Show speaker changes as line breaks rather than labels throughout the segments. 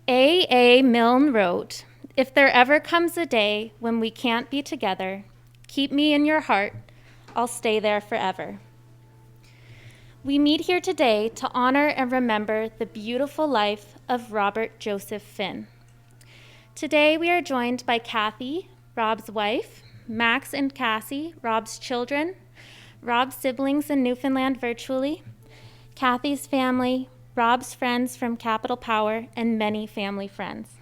A. Milne wrote, "If there ever comes a day when we can't be together, keep me in your heart. I'll stay there forever." We meet here today to honor and remember the beautiful life of Robert Joseph Finn. Today we are joined by Kathy, Rob's wife, Max and Cassie, Rob's children, Rob's siblings in Newfoundland virtually, Kathy's family, Rob's friends from Capital Power, and many family friends.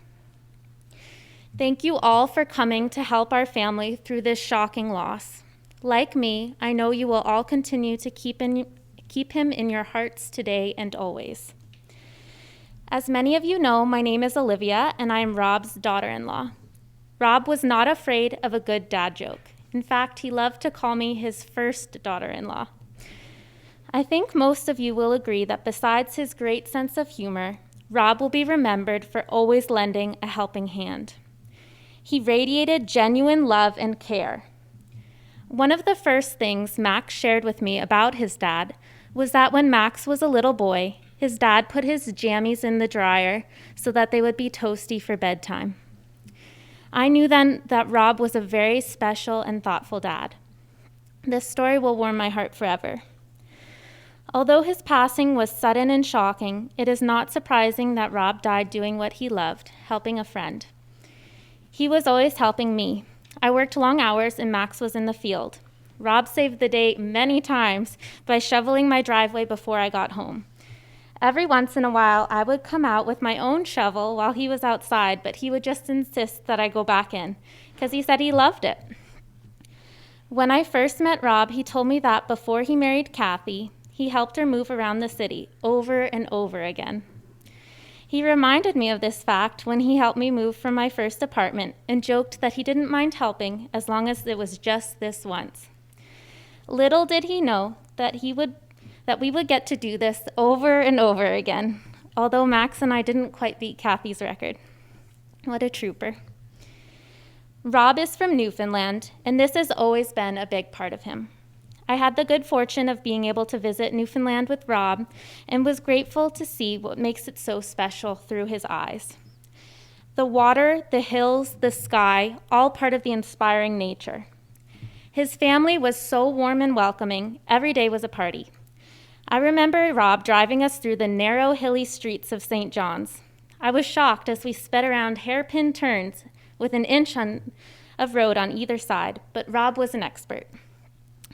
Thank you all for coming to help our family through this shocking loss. Like me, I know you will all continue to keep him in your hearts today and always. As many of you know, my name is Olivia, and I am Rob's daughter-in-law. Rob was not afraid of a good dad joke. In fact, he loved to call me his first daughter-in-law. I think most of you will agree that besides his great sense of humor, Rob will be remembered for always lending a helping hand. He radiated genuine love and care. One of the first things Max shared with me about his dad was that when Max was a little boy, his dad put his jammies in the dryer so that they would be toasty for bedtime. I knew then that Rob was a very special and thoughtful dad. This story will warm my heart forever. Although his passing was sudden and shocking, it is not surprising that Rob died doing what he loved, helping a friend. He was always helping me. I worked long hours and Max was in the field. Rob saved the day many times by shoveling my driveway before I got home. Every once in a while, I would come out with my own shovel while he was outside, but he would just insist that I go back in because he said he loved it. When I first met Rob, he told me that before he married Kathy, he helped her move around the city over and over again. He reminded me of this fact when he helped me move from my first apartment and joked that he didn't mind helping as long as it was just this once. Little did he know that we would get to do this over and over again, although Max and I didn't quite beat Kathy's record. What a trooper. Rob is from Newfoundland, and this has always been a big part of him. I had the good fortune of being able to visit Newfoundland with Rob and was grateful to see what makes it so special through his eyes. The water, the hills, the sky, all part of the inspiring nature. His family was so warm and welcoming, every day was a party. I remember Rob driving us through the narrow, hilly streets of St. John's. I was shocked as we sped around hairpin turns with an inch of road on either side, but Rob was an expert.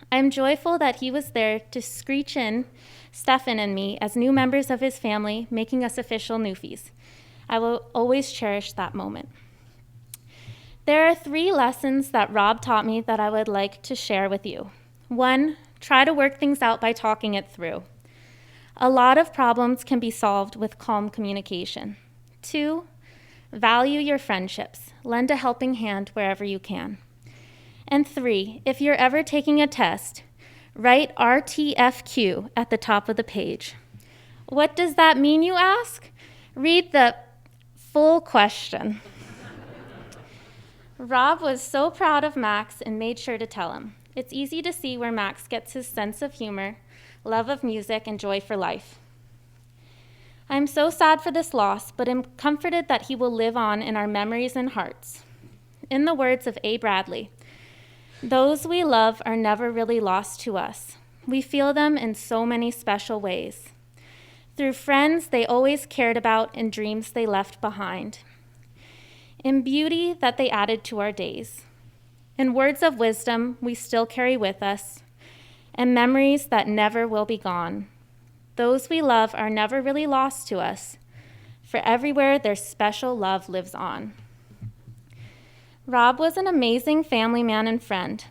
I am joyful that he was there to screech in Stefan and me as new members of his family, making us official Newfies. I will always cherish that moment. There are 3 lessons that Rob taught me that I would like to share with you. 1, try to work things out by talking it through. A lot of problems can be solved with calm communication. 2, value your friendships. Lend a helping hand wherever you can. And 3, if you're ever taking a test, write RTFQ at the top of the page. What does that mean, you ask? Read the full question. Rob was so proud of Max and made sure to tell him. It's easy to see where Max gets his sense of humor, love of music, and joy for life. I'm so sad for this loss, but am comforted that he will live on in our memories and hearts. In the words of A. Bradley, "Those we love are never really lost to us. We feel them in so many special ways. Through friends they always cared about and dreams they left behind. In beauty that they added to our days. In words of wisdom we still carry with us, and memories that never will be gone. Those we love are never really lost to us, for everywhere their special love lives on." Rob was an amazing family man and friend.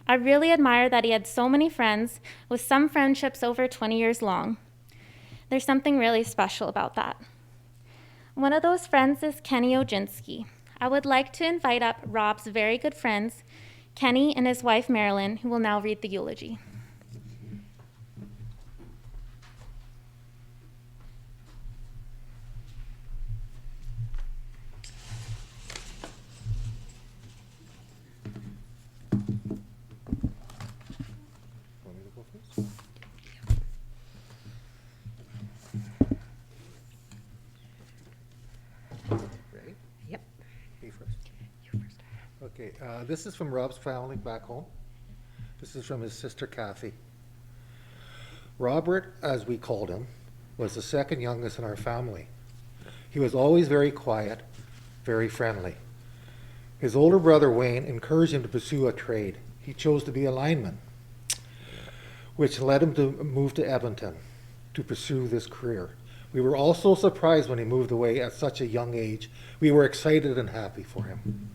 I really admire that he had so many friends, with some friendships over 20 years long. There's something really special about that. One of those friends is Kenny Oginski. I would like to invite up Rob's very good friends, Kenny and his wife Marilyn, who will now read the eulogy.
Okay, this is from Rob's family back home. This is from his sister Kathy. Robert, as we called him, was the second youngest in our family. He was always very quiet, very friendly. His older brother Wayne encouraged him to pursue a trade. He chose to be a lineman, which led him to move to Edmonton to pursue this career. We were all so surprised when he moved away at such a young age. We were excited and happy for him.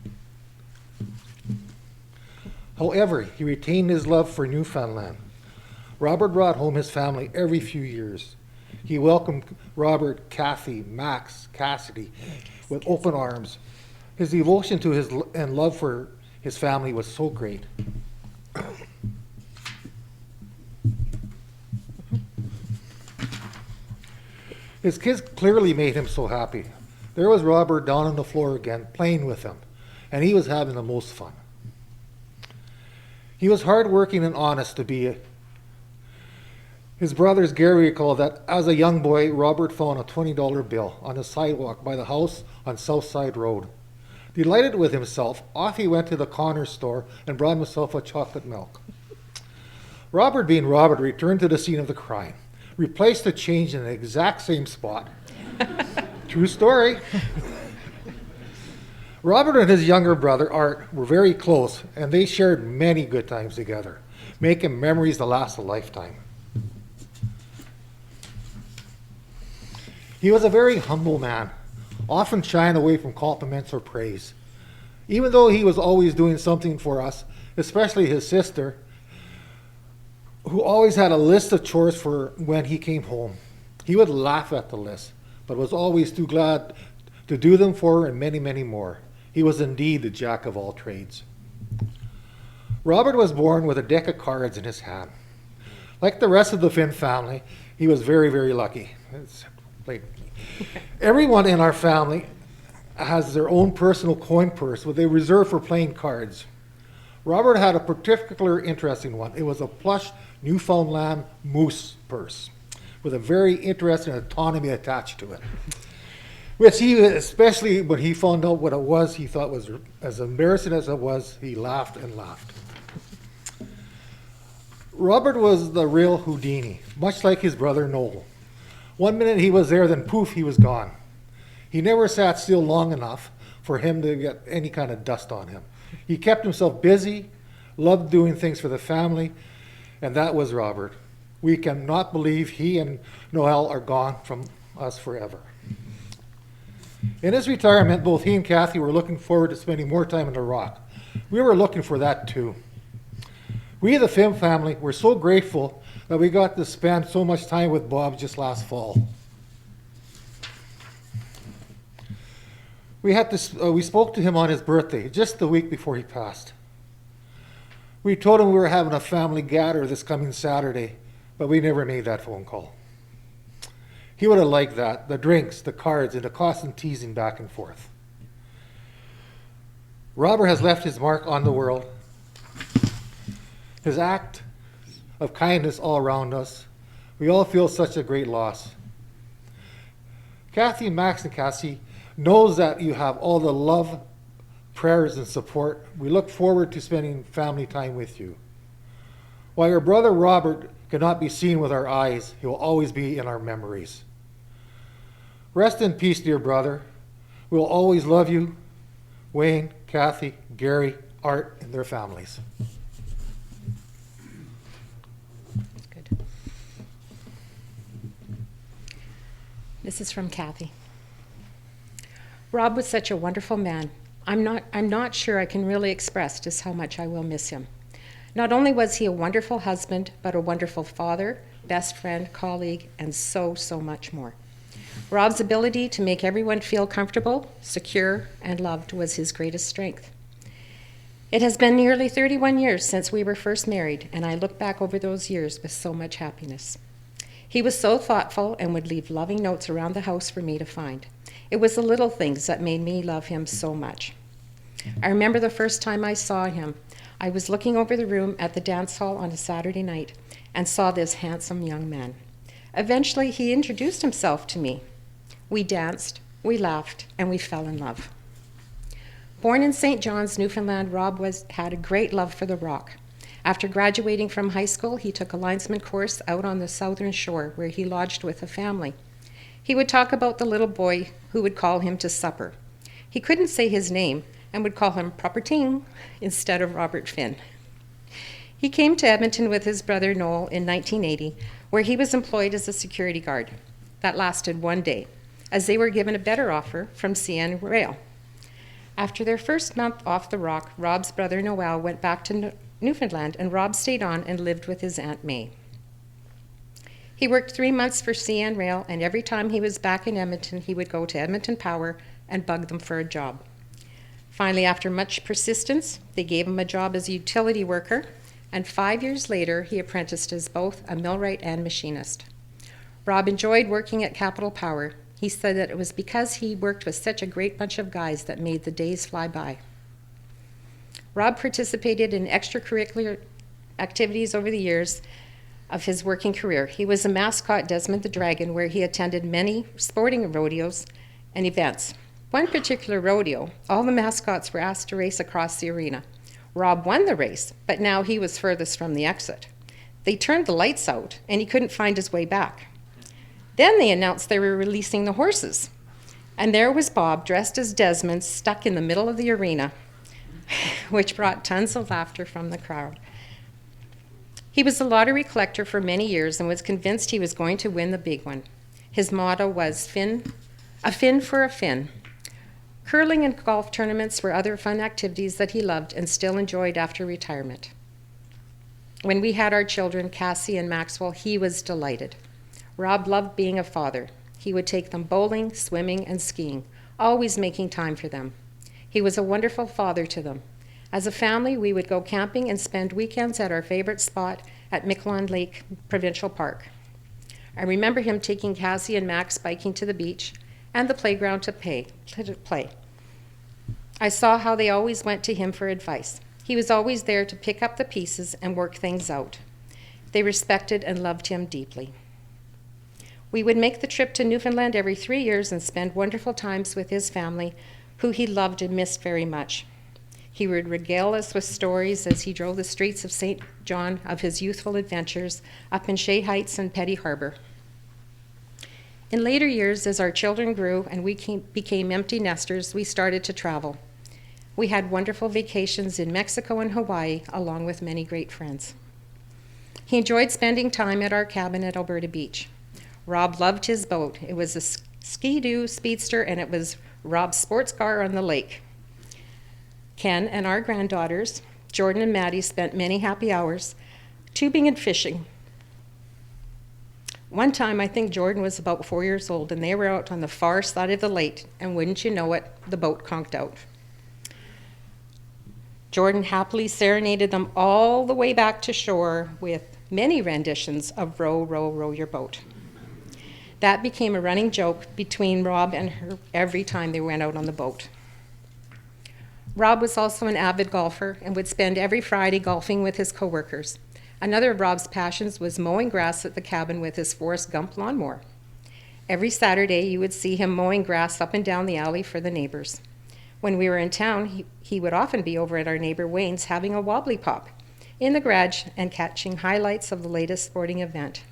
However, he retained his love for Newfoundland. Robert brought home his family every few years. He welcomed Robert, Kathy, Max, Cassidy with open arms. His devotion to his and love for his family was so great. His kids clearly made him so happy. There was Robert down on the floor again, playing with them, and he was having the most fun. He was hardworking and honest to be. His brothers Gary recalled that as a young boy, Robert found a $20 bill on the sidewalk by the house on Southside Road. Delighted with himself, off he went to the corner store and brought himself a chocolate milk. Robert, being Robert, returned to the scene of the crime, replaced the change in the exact same spot. True story. Robert and his younger brother, Art, were very close, and they shared many good times together, making memories that last a lifetime. He was a very humble man, often shying away from compliments or praise. Even though he was always doing something for us, especially his sister, who always had a list of chores for when he came home. He would laugh at the list, but was always too glad to do them for her and many, many more. He was indeed the jack of all trades. Robert was born with a deck of cards in his hand. Like the rest of the Finn family, he was very, very lucky. Everyone in our family has their own personal coin purse, which they reserve for playing cards. Robert had a particular interesting one. It was a plush Newfoundland moose purse with a very interesting autonomy attached to it, which he, especially when he found out what it was, he thought was as embarrassing as it was. He laughed and laughed. Robert was the real Houdini, much like his brother Noel. One minute he was there, then poof, he was gone. He never sat still long enough for him to get any kind of dust on him. He kept himself busy, loved doing things for the family, and that was Robert. We cannot believe he and Noel are gone from us forever. In his retirement, both he and Kathy were looking forward to spending more time in the Rock. We were looking for that too. We, the Finn family, were so grateful that we got to spend so much time with Bob just last fall. We spoke to him on his birthday, just the week before he passed. We told him we were having a family gather this coming Saturday, but we never made that phone call. He would have liked that, the drinks, the cards, and the constant teasing back and forth. Robert has left his mark on the world. His act of kindness all around us. We all feel such a great loss. Kathy, Max, and Cassie knows that you have all the love, prayers, and support. We look forward to spending family time with you. While your brother Robert cannot be seen with our eyes, he will always be in our memories. Rest in peace, dear brother. We will always love you, Wayne, Kathy, Gary, Art, and their families.
Good. This is from Kathy. Rob was such a wonderful man. I'm not sure I can really express just how much I will miss him. Not only was he a wonderful husband, but a wonderful father, best friend, colleague, and so much more. Rob's ability to make everyone feel comfortable, secure, and loved was his greatest strength. It has been nearly 31 years since we were first married, and I look back over those years with so much happiness. He was so thoughtful and would leave loving notes around the house for me to find. It was the little things that made me love him so much. I remember the first time I saw him. I was looking over the room at the dance hall on a Saturday night and saw this handsome young man. Eventually, he introduced himself to me. We danced, we laughed, and we fell in love. Born in St. John's, Newfoundland, Rob had a great love for the rock. After graduating from high school, he took a linesman course out on the southern shore where he lodged with a family. He would talk about the little boy who would call him to supper. He couldn't say his name and would call him Proper Ting instead of Robert Finn. He came to Edmonton with his brother Noel in 1980, where he was employed as a security guard. That lasted one day, as they were given a better offer from CN Rail. After their first month off the rock, Rob's brother Noel went back to Newfoundland, and Rob stayed on and lived with his Aunt May. He worked 3 months for CN Rail, and every time he was back in Edmonton, he would go to Edmonton Power and bug them for a job. Finally, after much persistence, they gave him a job as a utility worker, and 5 years later, he apprenticed as both a millwright and machinist. Rob enjoyed working at Capital Power. He said that it was because he worked with such a great bunch of guys that made the days fly by. Rob participated in extracurricular activities over the years of his working career. He was a mascot, Desmond the Dragon, where he attended many sporting rodeos and events. One particular rodeo, all the mascots were asked to race across the arena. Rob won the race, but now he was furthest from the exit. They turned the lights out, and he couldn't find his way back. Then they announced they were releasing the horses. And there was Bob, dressed as Desmond, stuck in the middle of the arena, which brought tons of laughter from the crowd. He was a lottery collector for many years and was convinced he was going to win the big one. His motto was a fin for a fin. Curling and golf tournaments were other fun activities that he loved and still enjoyed after retirement. When we had our children, Cassie and Maxwell, he was delighted. Rob loved being a father. He would take them bowling, swimming, and skiing, always making time for them. He was a wonderful father to them. As a family, we would go camping and spend weekends at our favorite spot at Miquelon Lake Provincial Park. I remember him taking Cassie and Max biking to the beach and the playground to play. I saw how they always went to him for advice. He was always there to pick up the pieces and work things out. They respected and loved him deeply. We would make the trip to Newfoundland every 3 years and spend wonderful times with his family, who he loved and missed very much. He would regale us with stories as he drove the streets of St. John of his youthful adventures up in Shea Heights and Petty Harbor. In later years, as our children grew and we became empty nesters, we started to travel. We had wonderful vacations in Mexico and Hawaii, along with many great friends. He enjoyed spending time at our cabin at Alberta Beach. Rob loved his boat. It was a Ski-Doo Speedster, and it was Rob's sports car on the lake. Ken and our granddaughters, Jordan and Maddie, spent many happy hours tubing and fishing. One time, I think Jordan was about 4 years old, and they were out on the far side of the lake, and wouldn't you know it, the boat conked out. Jordan happily serenaded them all the way back to shore with many renditions of Row, Row, Row Your Boat. That became a running joke between Rob and her every time they went out on the boat. Rob was also an avid golfer and would spend every Friday golfing with his coworkers. Another of Rob's passions was mowing grass at the cabin with his Forrest Gump lawnmower. Every Saturday, you would see him mowing grass up and down the alley for the neighbors. When we were in town, he would often be over at our neighbor Wayne's having a wobbly pop in the garage and catching highlights of the latest sporting event.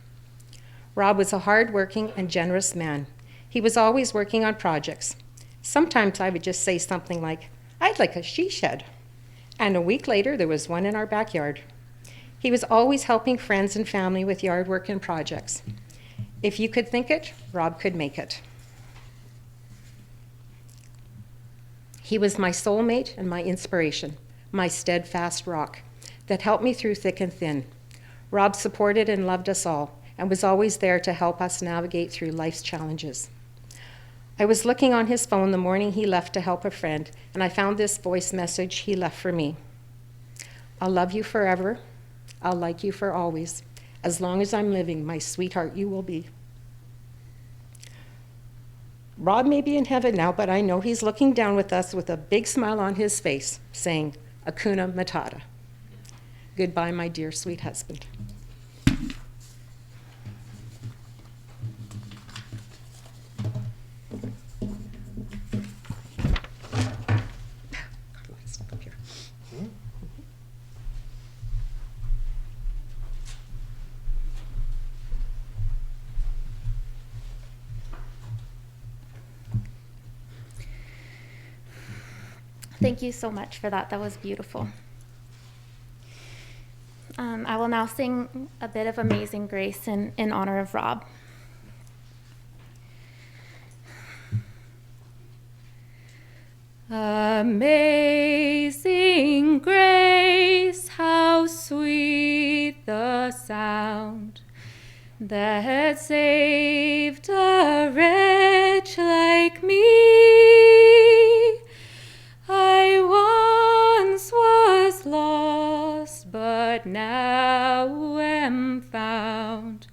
Rob was a hard-working and generous man. He was always working on projects. Sometimes I would just say something like, "I'd like a she shed." And a week later, there was one in our backyard. He was always helping friends and family with yard work and projects. If you could think it, Rob could make it. He was my soulmate and my inspiration, my steadfast rock that helped me through thick and thin. Rob supported and loved us all and was always there to help us navigate through life's challenges. I was looking on his phone the morning he left to help a friend, and I found this voice message he left for me. "I'll love you forever. I'll like you for always. As long as I'm living, my sweetheart you will be." Rob may be in heaven now, but I know he's looking down with us with a big smile on his face, saying, "Hakuna Matata." Goodbye, my dear sweet husband.
Thank you so much for that. That was beautiful. I will now sing a bit of Amazing Grace in honor of Rob. Amazing grace, how sweet the sound that saved a wretch like me. I once was lost, but now am found.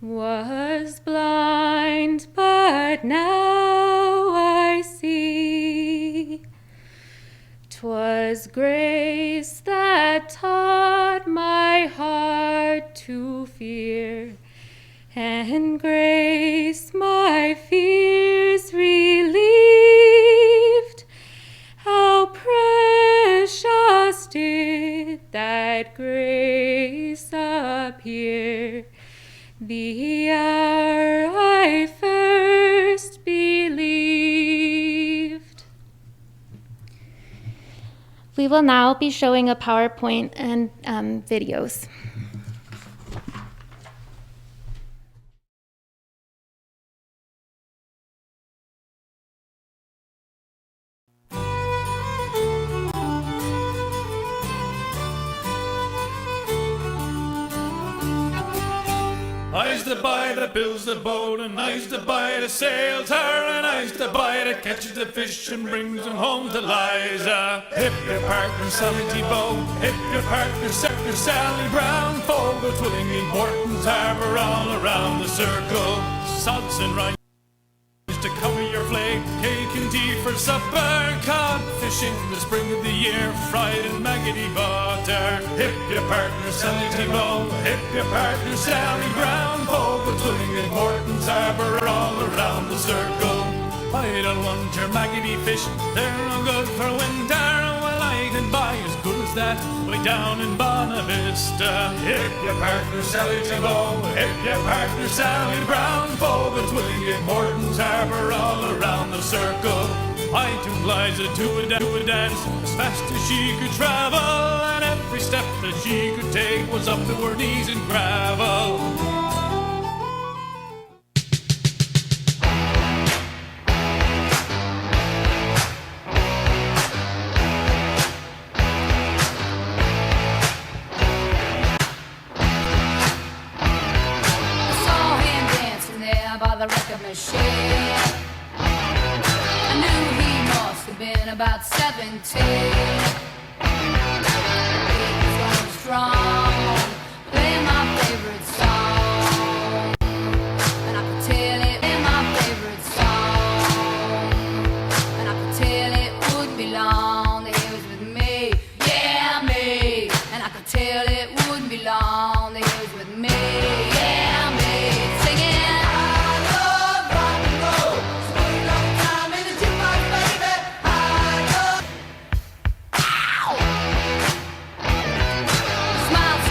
Was blind, but now I see. 'Twas grace that taught my heart to fear, and grace my fears relieved. How precious did that grace appear, the hour I first believed. We will now be showing a PowerPoint and videos.
I's to buy that builds the boat, and I's to buy that sails her, and I's to buy that catches the fish and brings them home to Liza. Hip your partner Sally T-Bow, hip your partner Sally Brown, Fogle, Twillingate, Morton's Harbour, all around the circle. Sods and rinds to cover your flake, cake and tea for supper, codfish in the spring of the year, fried in maggoty butter. Hip your partner Sally T-Bow, hip your partner Sally Brown, Fogle, Twillingate, Morton's Harbour, all around the circle. I don't want your maggoty fish, they're no good for winter. Well, I can buy as good as that way down in Bonavista. Hip your partner Sally T-Bow, hip your partner Sally Brown, Fogle, Twillingate, Morton's Harbour, all around the circle. I took Liza to a dance as fast as she could travel, and every step that she could take was up to her knees in gravel.
By the wreck of machine, I knew he must have been about 17. He was going strong, playing my favorite song, and I could tell it in my favorite song, and I could tell it wouldn't be long that he was with me, yeah me, and I could tell it wouldn't be long that he was with me, yeah me, singing. Smiles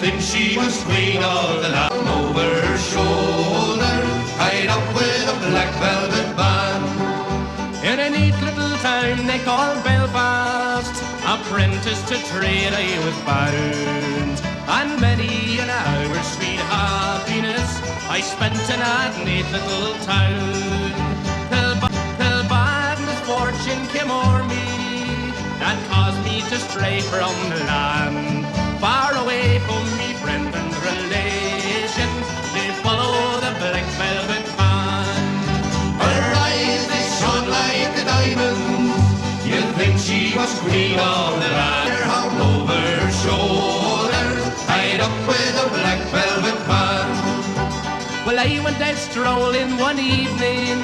think she was queen of the land? Over her shoulder, tied up with a black velvet band.
In a neat little town they call Belfast, apprenticed to trade I was bound. And many an hour's sweet happiness I spent in that neat little town. Till bad misfortune came o'er me, that caused me to stray from the land, far away from me friend and relations, to follow the black velvet band.
Her eyes, they shone like the diamonds. You'd think she was queen of the land. Her hung over her shoulders, tied up with a black velvet band.
Well, I went out strolling one evening,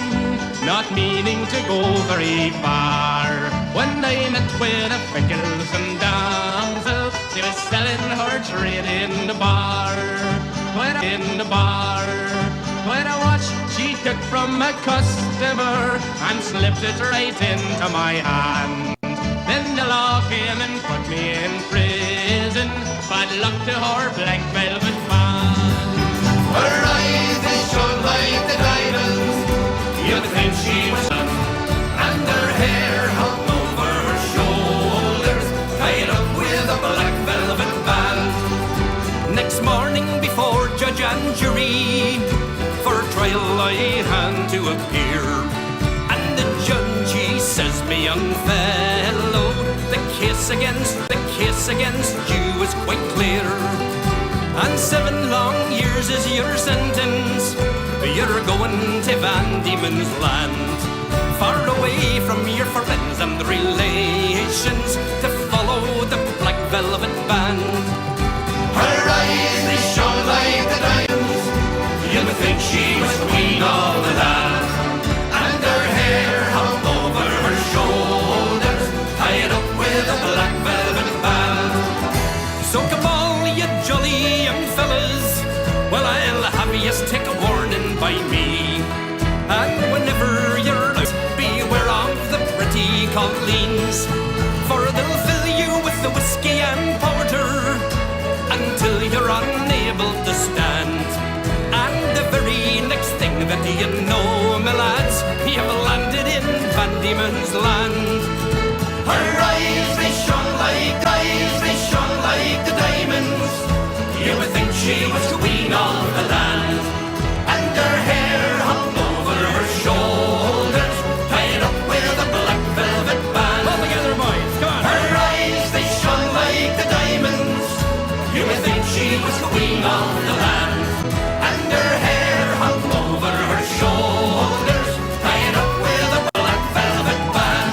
not meaning to go very far, when I met with a Fickelson damsel. She was selling her trade in the bar. When I watched, she took from a customer and slipped it right into my hand. Then the law came and put me in prison, bad luck to her black velvet band.
Her eyes, they shone like the diamonds. You'd think she was done. And her hair hung over her shoulders, tied up with a black velvet band.
Next morning before judge and jury, for trial I had to appear. And the judge, he says, me young fellow, the case against you is quite clear. And 7 long years is your sentence. You're going to Van Diemen's Land, far away from your friends and relations, to follow the black velvet band.
Her eyes, they shone like the diamonds. You'd think she was queen of the land. And her hair hung over her shoulders, tied up with a black velvet band.
So come all you jolly young fellas, well I'll have yous take a warning by me. And whenever you're out, beware of the pretty colleens, for they'll fill you with the whiskey and porter until you're unable to stand. And the very next thing that you know, my lads, you've landed in Van Diemen's Land.
Her eyes, they shone like the diamonds. You would think she was queen of the land. And her hair hung over her shoulders, tied up with a black velvet band.
All together, boys, come on.
Her eyes, they shone like the diamonds. You would think she was queen of the land. And her hair hung over her shoulders, tied up with a black velvet band.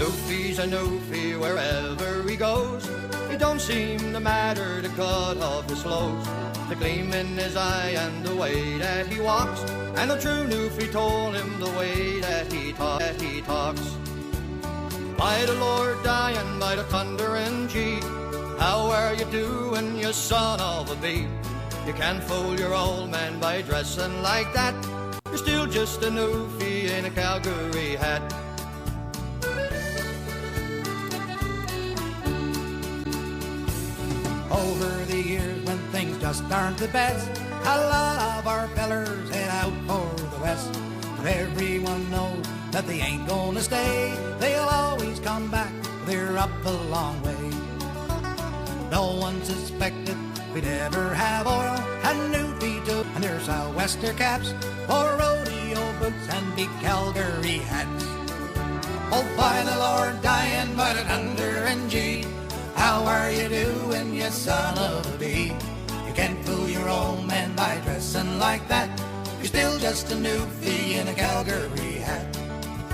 Doofy's a Newfie wherever he goes. It don't seem to matter to cut off his clothes. The gleam in his eye and the way that he walks, and the true Newfie told him the way that he talks. By the Lord dying, by the thunder and G, how are you doing, you son of a bee? You can't fool your old man by dressing like that. You're still just a Newfie in a Calgary hat.
Over the years when things just aren't the best, a lot of our fellers head out for the west. But everyone knows that they ain't gonna stay. They'll always come back, they're up a long way. No one suspected we'd ever have oil and Newfie too, and their sou'wester caps for rodeo boots and big Calgary hats. Oh, by the Lord, dying by the thunder and G, how are you doing, you son of a bee? You can't fool your old man by dressing like that. You're still just a Newfie in a Calgary hat.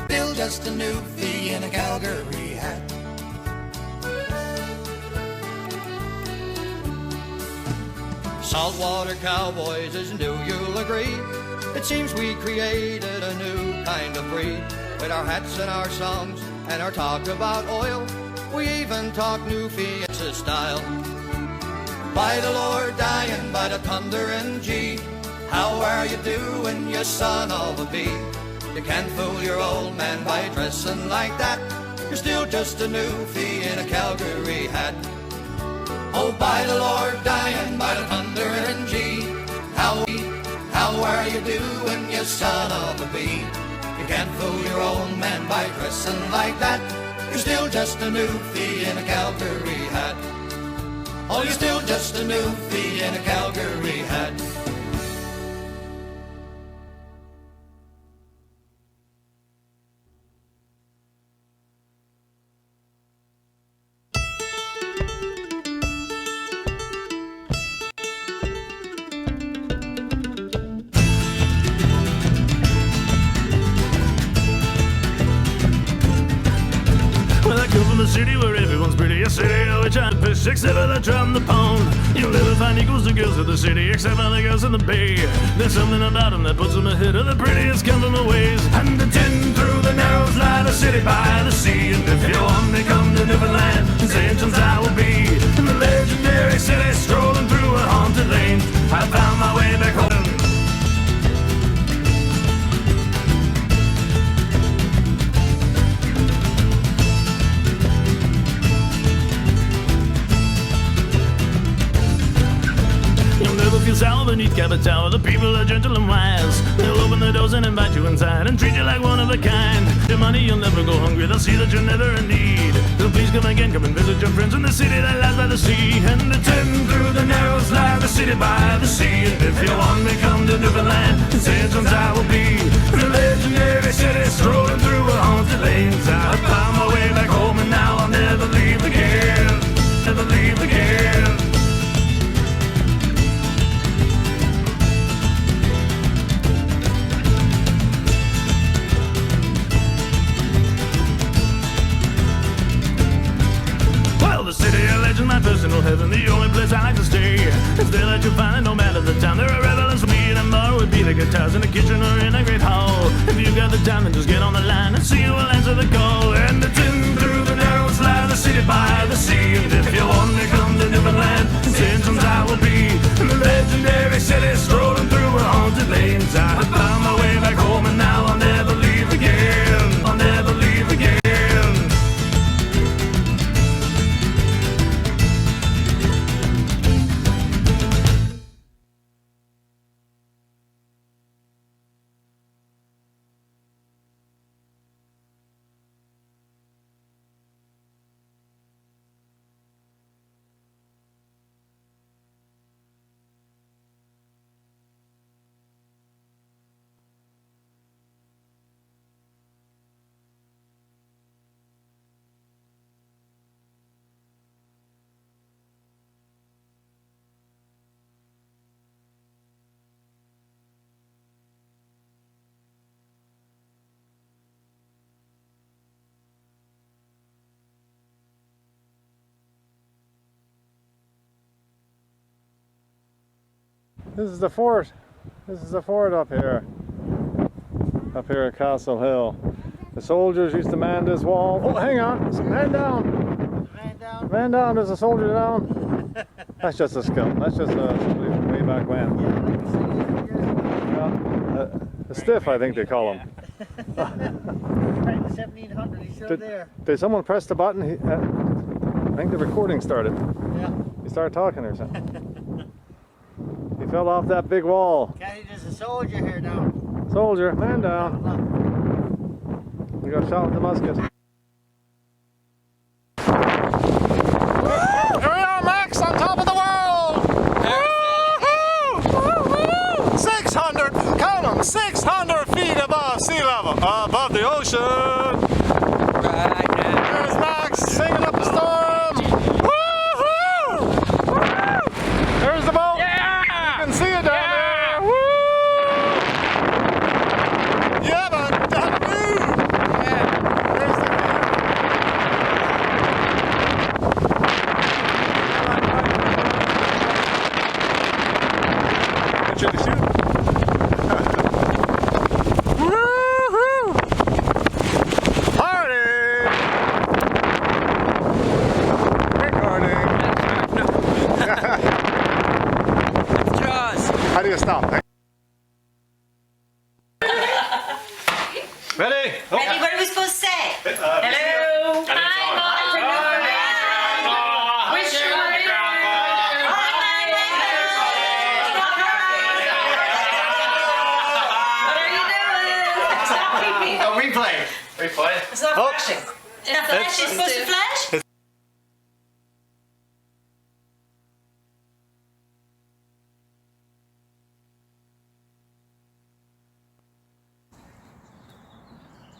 Still just a Newfie in a Calgary hat.
Saltwater cowboys is new, you'll agree. It seems we created a new kind of breed. With our hats and our songs and our talk about oil, we even talk Newfie, it's a style. By the Lord dying, by the thunder and G, how are you doing, you son of a bee? You can't fool your old man by dressing like that. You're still just a Newfie in a Calgary hat. Oh, by the Lord dying, by the thunder and G, How are you doing, you son of a bee? You can't fool your old man by dressing like that. You're still just a newfie in a Calgary hat. Oh, you're still just a newfie in a Calgary hat.
Well, I come from a city where everyone's pretty. A city which I fish, except for the drum, the pond. You'll never find equals to girls of the city, except for the girls in the bay. There's something about them that puts them ahead of the prettiest come from the ways. And the 10 through the narrows lie the city by the sea. And if you want me, come to Newfoundland, in St. John's I will be. In the legendary city, strolling through a haunted lane, I found my way back home. South beneath Cabot Tower, the people are gentle and wise. They'll open the doors and invite you inside and treat you like one of a kind. Your money, you'll never go hungry, they'll see that you're never in need. So please come again, come and visit your friends in the city that lies by the sea. And the 10 through the narrows lie the city by the sea. And if you want me, come to Newfoundland, in St. John's I will be. In the legendary city, strolling through a haunted lanes. I found my way back home and now I'll never leave again. Never leave again. The city of legend, my personal heaven, the only place I like to stay. It's there that you find it no matter the time. There are revelers, weed and bar would be the guitars in the kitchen or in a great hall. If you've got the time, then just get on the line and see who will answer the call. And the 10 through the narrows lie the city by the sea. And if you want me, come to Newfoundland, in St. John's I will be. In the legendary city, strolling through a haunted lanes. I have found my way back home and now I'll never leave again. I'll never leave again.
This is the fort. This is the fort up here at Castle Hill. The soldiers used to man this wall. Oh, hang on, man down. Man down, there's a soldier down. That's just a scout. That's just somebody from way back when. A stiff, I think they call him.
Right in the 1700s, he's still there.
Did someone press the button? I think the recording started.
Yeah.
He started talking or something. He fell off that big wall.
Kenny, there's a soldier here now.
Soldier, man down. We got shot with the musket.
Here we are, Max, on top of the world! 600, count them, 600 feet above sea level, above the ocean. There's Max singing up the storm. There's the boat. Yeah! You can see it down there. Woo! Yeah, man. There's the
Should we shoot?
Replay.
Replay. It's not flashing. It's flash. It's supposed to flash?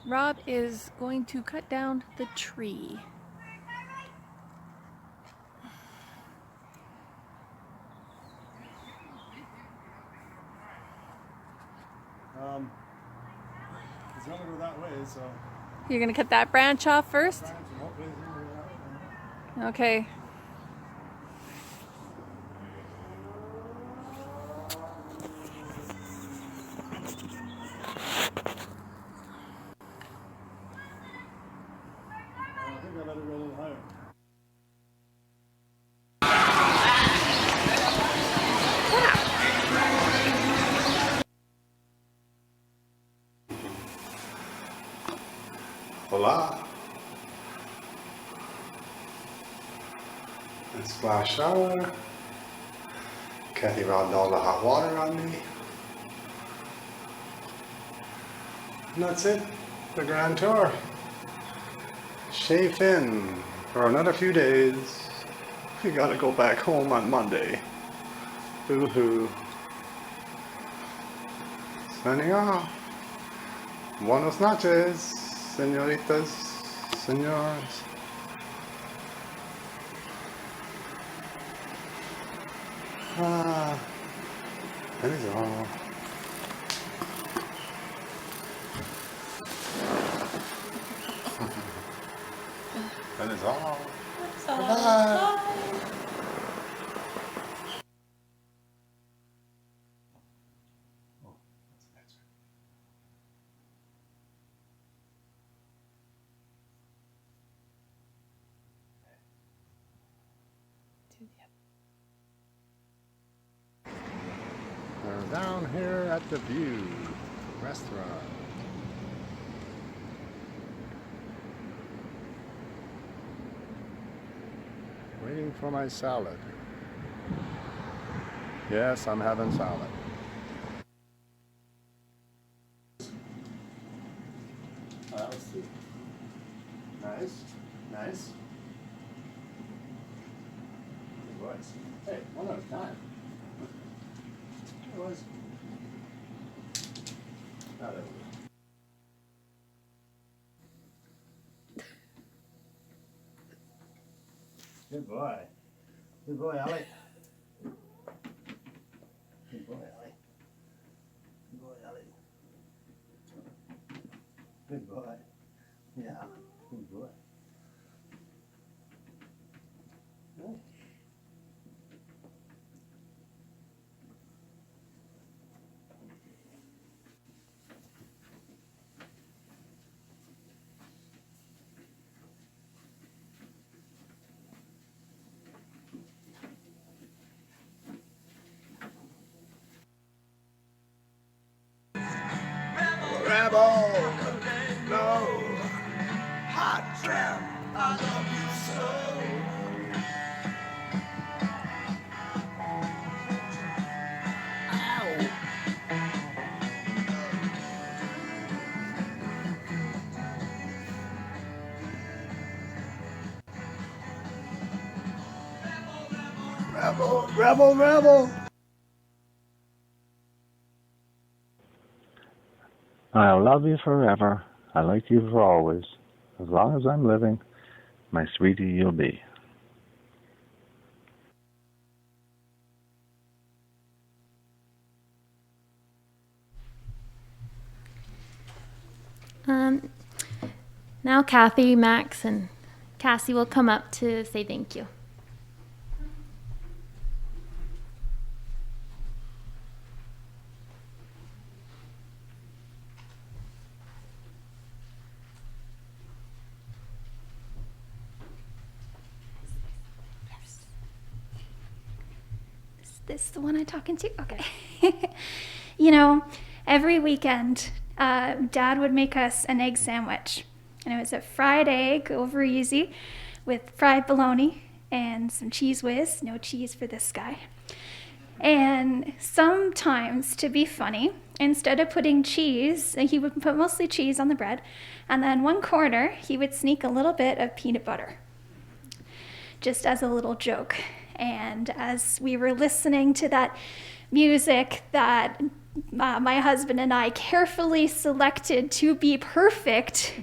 Rob is going to cut down the tree.
It's gonna go that way, so.
You're gonna cut that branch off first? Okay.
I think I better go a little higher.
Hola. It's splash shower. Kathy rubbed all the hot water on me. And that's it. The grand tour. Shave in for another few days. We gotta go back home on Monday. Boo-hoo. Signing off. Buenos noches, señoritas, señores. That is all. That is all. Bye-bye. We're down here at the View restaurant. Waiting for my salad. Yes, I'm having salad. Nice, nice. Good boys. Hey, one at a time. It was. Not over. Good boy. Good boy, Allie. Good boy, Allie. Good boy, Allie. Good boy. Yeah. Good boy. Good. Rebel, no, hot trap, I love you so. Rebel, rebel, rebel. I'll love you forever. I like you for always. As long as I'm living, my sweetie you'll be.
Now Kathy, Max, and Cassie will come up to say thank you.
Is this the one I'm talking to? Okay. You know, every weekend, Dad would make us an egg sandwich. And it was a fried egg over easy with fried bologna and some cheese whiz. No cheese for this guy. And sometimes, to be funny, instead of putting cheese, he would put mostly cheese on the bread, and then one corner, he would sneak a little bit of peanut butter, just as a little joke. And as we were listening to that music that my husband and I carefully selected to be perfect,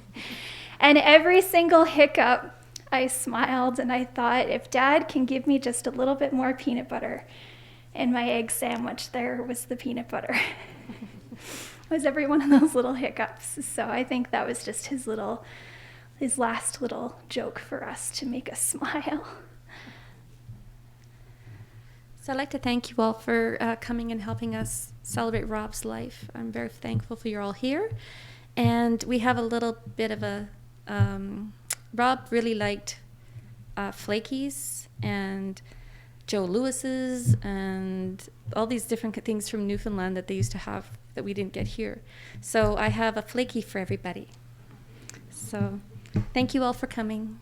and every single hiccup, I smiled and I thought, if Dad can give me just a little bit more peanut butter in my egg sandwich, there was the peanut butter. It was every one of those little hiccups. So I think that was just his last little joke for us to make us smile.
So I'd like to thank you all for coming and helping us celebrate Rob's life. I'm very thankful for you all here. And we have a little bit of a, Rob really liked Flakies and Joe Lewis's and all these different things from Newfoundland that they used to have that we didn't get here. So I have a Flaky for everybody. So thank you all for coming.